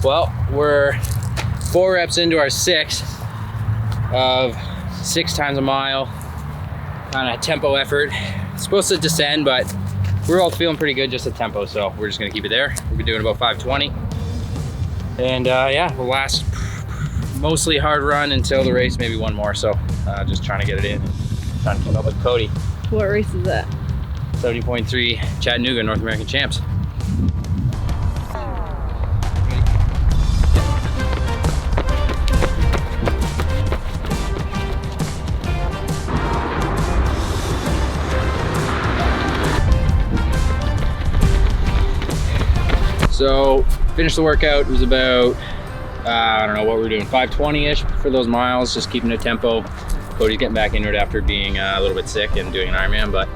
Well, we're 4 reps into our 6 of 6 times a mile on a tempo effort. It's supposed to descend, but we're all feeling pretty good just at tempo, so we're just gonna keep it there. We'll be doing about 5:20. And yeah, we'll last mostly hard run until the race, maybe one more. So just trying to get it in, trying to keep up with Cody. What race is that? 70.3 Chattanooga North American Champs. So finished the workout. It was about, I don't know what we're doing, 5:20-ish for those miles, just keeping a tempo. Cody's getting back into it after being a little bit sick and doing an Ironman, but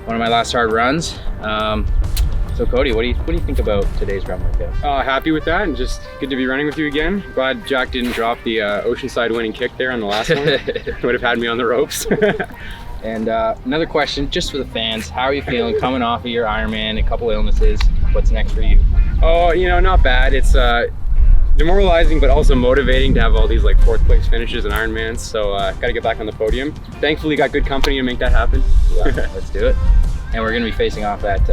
one of my last hard runs. So Cody, what do you think about today's run workout? Happy with that, and just good to be running with you again. Glad Jack didn't drop the Oceanside winning kick there on the last one. Would have had me on the ropes. And another question, just for the fans, how are you feeling coming off of your Ironman, a couple illnesses? What's next for you? Oh, you know, not bad. It's demoralizing, but also motivating to have all these like 4th place finishes in Ironmans. So gotta get back on the podium. Thankfully got good company to make that happen. Yeah, let's do it. And we're gonna be facing off at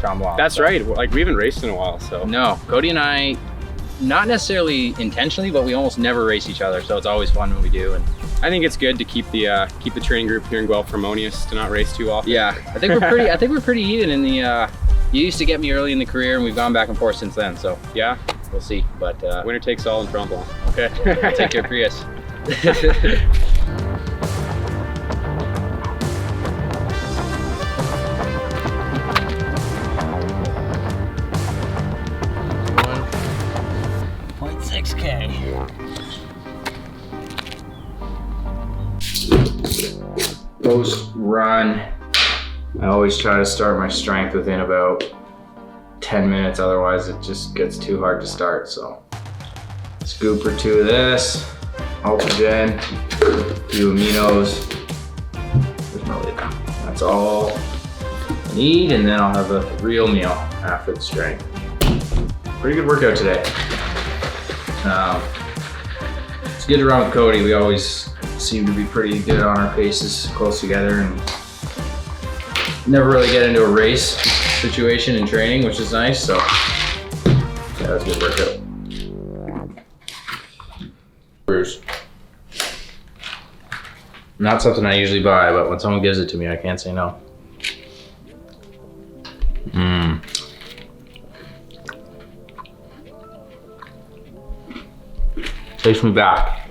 Tremblant. That's right, like we haven't raced in a while, so. No, Cody and I, not necessarily intentionally, but we almost never race each other, so it's always fun when we do. And I think it's good to keep the training group here in Guelph harmonious, to not race too often. Yeah, I think we're pretty even in the, you used to get me early in the career, and we've gone back and forth since then, so. Yeah? We'll see, but winner takes all in Tremblant. Okay, take your Prius. Post run, I always try to start my strength within about 10 minutes, otherwise it just gets too hard to start. So scoop or 2 of this, Altogen, few aminos. There's my lid. That's all I need, and then I'll have a real meal after the strength. Pretty good workout today. It's good to run with Cody. We always seem to be pretty good on our paces, close together, and never really get into a race situation in training, which is nice. So yeah, that's a good workout. Bruce. Not something I usually buy, but when someone gives it to me, I can't say no. Takes me back.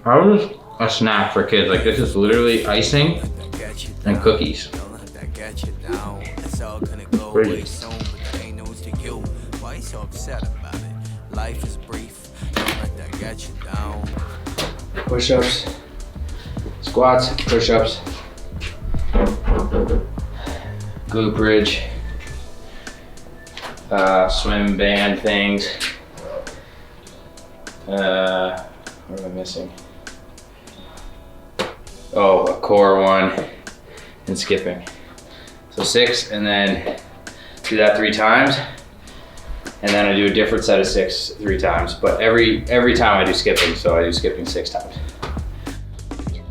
How is a snack for kids? Like, this is literally icing and cookies. Crazy. Push-ups, squats, push-ups, glute bridge, swim band things. What am I missing? Oh, a core one and skipping. So 6, and then do that 3 times. And then I do a different set of 6 3 times. But every time I do skipping, so I do skipping 6 times.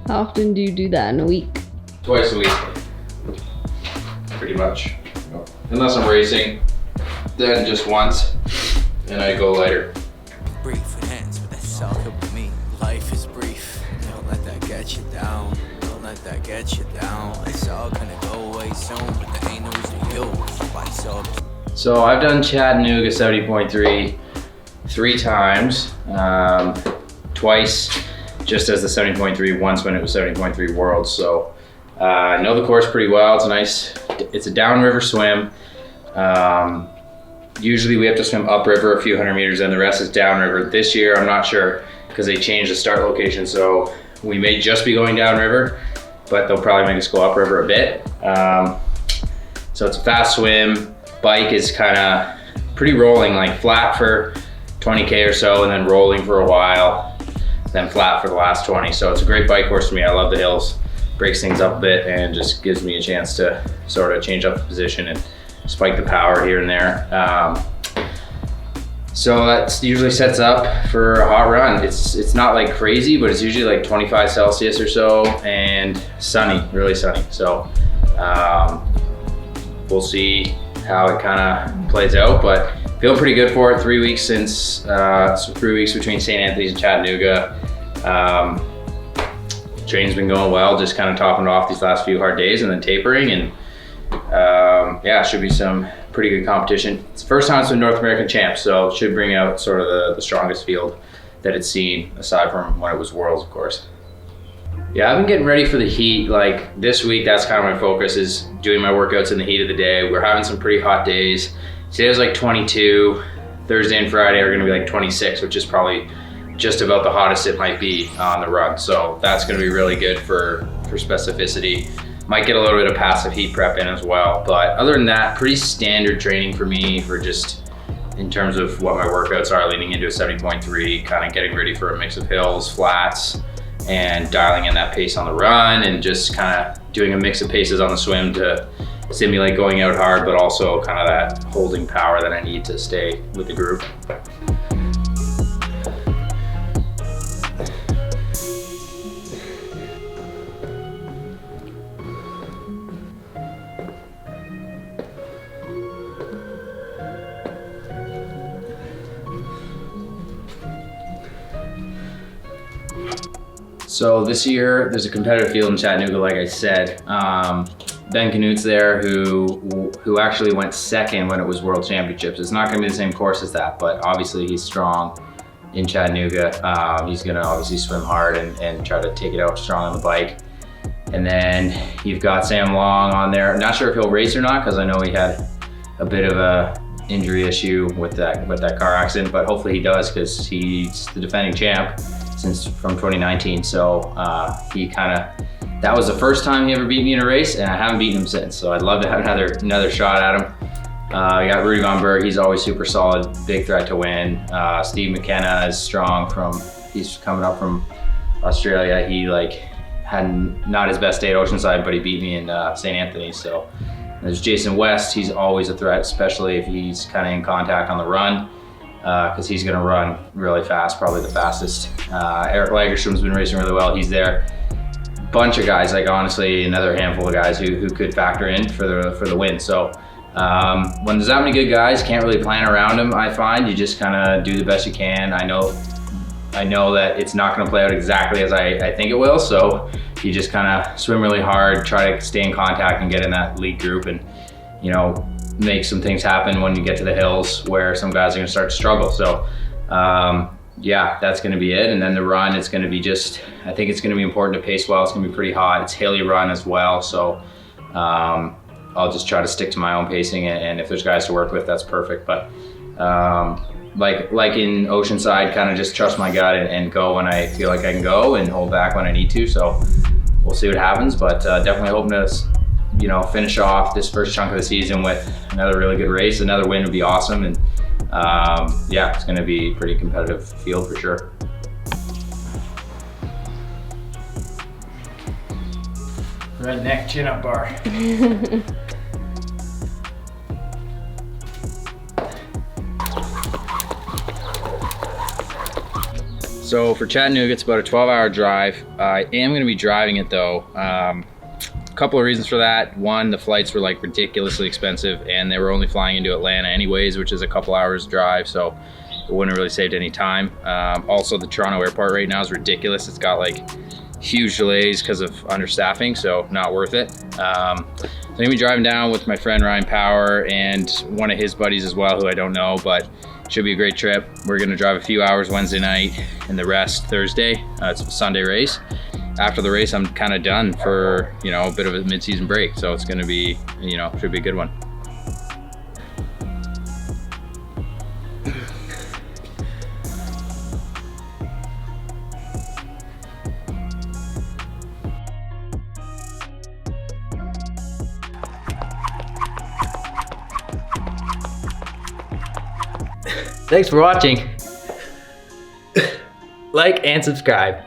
How often do you do that in a week? Twice a week, pretty much. Unless I'm racing, then just once, and I go lighter. Brief and hands, but that's all with me. Life is brief. Don't let that get you down. Don't let that get you down. It's all gonna go away soon, but there ain't no reason to go. Why so? So I've done Chattanooga 70.3 3 times, twice just as the 70.3, once when it was 70.3 Worlds. So I know the course pretty well. It's a downriver swim. Usually we have to swim upriver a few hundred meters and the rest is downriver. This year I'm not sure because they changed the start location, so we may just be going downriver, but they'll probably make us go upriver a bit. So it's a fast swim. Bike is kind of pretty rolling, like flat for 20K or so and then rolling for a while, then flat for the last 20. So it's a great bike course for me. I love the hills. breaks things up a bit and just gives me a chance to sort of change up the position and spike the power here and there. So that usually sets up for a hot run. It's not like crazy, but it's usually like 25 Celsius or so and sunny, really sunny. So we'll see how it kind of plays out, but feel pretty good for it. 3 weeks since, 3 weeks between St. Anthony's and Chattanooga. Training's been going well, just kind of topping it off these last few hard days and then tapering, and yeah, it should be some pretty good competition. It's the first time it's been North American champs, so it should bring out sort of the strongest field that it's seen, aside from when it was Worlds, of course. Yeah, I've been getting ready for the heat. Like this week, that's kind of my focus, is doing my workouts in the heat of the day. We're having some pretty hot days. Today was like 22. Thursday and Friday are gonna be like 26, which is probably just about the hottest it might be on the run. So that's gonna be really good for specificity. Might get a little bit of passive heat prep in as well. But other than that, pretty standard training for me, for just in terms of what my workouts are, leading into a 70.3, kind of getting ready for a mix of hills, flats, and dialing in that pace on the run, and just kind of doing a mix of paces on the swim to simulate going out hard, but also kind of that holding power that I need to stay with the group. So this year, there's a competitive field in Chattanooga, like I said. Ben Canute's there, who actually went second when it was World Championships. It's not gonna be the same course as that, but obviously he's strong in Chattanooga. He's gonna obviously swim hard and try to take it out strong on the bike. And then you've got Sam Long on there. I'm not sure if he'll race or not, because I know he had a bit of a injury issue with that car accident, but hopefully he does, because he's the defending champ from 2019. So that was the first time he ever beat me in a race, and I haven't beaten him since. So I'd love to have another shot at him. You got Rudy Von Berg, he's always super solid, big threat to win. Steve McKenna is strong, he's coming up from Australia. He had not his best day at Oceanside, but he beat me in St. Anthony's. So there's Jason West, he's always a threat, especially if he's kind of in contact on the run, because he's gonna run really fast, probably the fastest. Eric Lagerstrom's been racing really well, he's there. Bunch of guys, like honestly, another handful of guys who could factor in for the win. So when there's that many good guys, can't really plan around them, I find. You just kind of do the best you can. I know that it's not gonna play out exactly as I think it will, so you just kind of swim really hard, try to stay in contact and get in that lead group, and make some things happen when you get to the hills where some guys are gonna start to struggle. So yeah, that's gonna be it. And then the run, it's gonna be I think it's gonna be important to pace well. It's gonna be pretty hot. It's Haley run as well, so I'll just try to stick to my own pacing, and if there's guys to work with, that's perfect. But like in Oceanside, kind of just trust my gut and go when I feel like I can go, and hold back when I need to. So we'll see what happens, but definitely hoping to finish off this first chunk of the season with another really good race. Another win would be awesome, and yeah, it's going to be a pretty competitive field for sure. Redneck chin-up bar. So for Chattanooga, it's about a 12-hour drive. I am going to be driving it though. A couple of reasons for that. One, the flights were like ridiculously expensive, and they were only flying into Atlanta anyways, which is a couple hours drive, so it wouldn't have really saved any time. Also, the Toronto airport right now is ridiculous. It's got like huge delays because of understaffing, so not worth it. So I'm gonna be driving down with my friend Ryan Power and one of his buddies as well, who I don't know, but should be a great trip. We're gonna drive a few hours Wednesday night and the rest Thursday. It's a Sunday race. After the race, I'm kind of done for a bit of a mid-season break, so it's gonna be should be a good one. Thanks for watching. Like and subscribe.